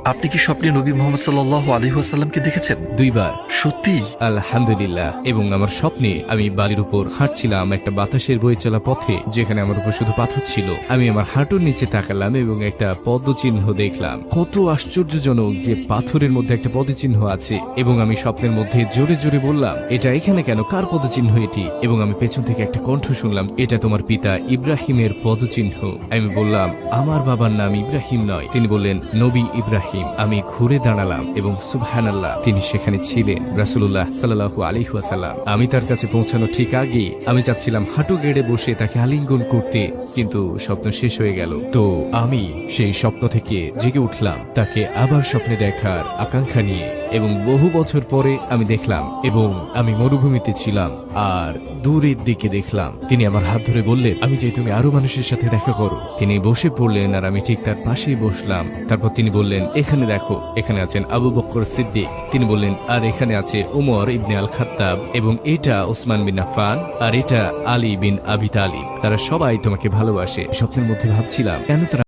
আপনি কি স্বপ্নে নবী মোহাম্মদ সাল্লাল্লাহু আলাইহি ওয়াসাল্লামকে দেখেছেন? 2 বার। সত্যি? আলহামদুলিল্লাহ। এবং আমার স্বপ্নে আমি বালির উপর হাঁটছিলাম একটা বাতাসের বয়ে চলা পথে, যেখানে আমার উপর শুধু পাথর ছিল। আমি আমার হাঁটুর নিচে তাকালাম এবং একটা পদচিহ্ন দেখলাম। কত আশ্চর্যজনক যে পাথরের মধ্যে একটা পদচিহ্ন আছে। এবং আমি স্বপ্নের মধ্যে জোরে জোরে বললাম, এটা এখানে কেন? কার পদচিহ্ন এটি? এবং আমি পেছন থেকে একটা কণ্ঠ শুনলাম, এটা তোমার পিতা ইব্রাহিমের পদচিহ্ন। আমি বললাম, আমার বাবার নাম ইব্রাহিম নয়। তিনি বললেন, নবী ইব্রাহিম। আমি ঘুরে দাঁড়ালাম এবং সুবহানাল্লাহ, তিনি সেখানে ছিলেন, রাসূলুল্লাহ সাল্লাল্লাহু আলাইহি ওয়াসাল্লাম। আমি তার কাছে পৌঁছানো ঠিক আগে আমি চাচ্ছিলাম হাঁটু গেড়ে বসে তাকে আলিঙ্গন করতে, কিন্তু স্বপ্ন শেষ হয়ে গেল। তো আমি সেই স্বপ্ন থেকে জেগে উঠলাম তাকে আবার স্বপ্নে দেখার আকাঙ্ক্ষা নিয়ে। এবং বহু বছর পরে আমি দেখলাম, এবং আমি মরুভূমিতে ছিলাম আর দূরের দিকে দেখলাম তিনি আমার হাত ধরে বললেন, আমি চাই তুমি আরো মানুষের সাথে দেখা করো। তিনি বসে পড়লেন আর আমি ঠিক তার পাশেই বসলাম। তারপর তিনি বললেন, এখানে দেখো, এখানে আছেন আবু বকর সিদ্দিক। তিনি বললেন, আর এখানে আছে উমর ইবনে আল খাত্তাব, এবং এটা ওসমান বিন আফফান, আর এটা আলী বিন আবি তালিব। তারা সবাই তোমাকে ভালোবাসে। স্বপ্নের মধ্যে ভাবছিলাম, কেন তারা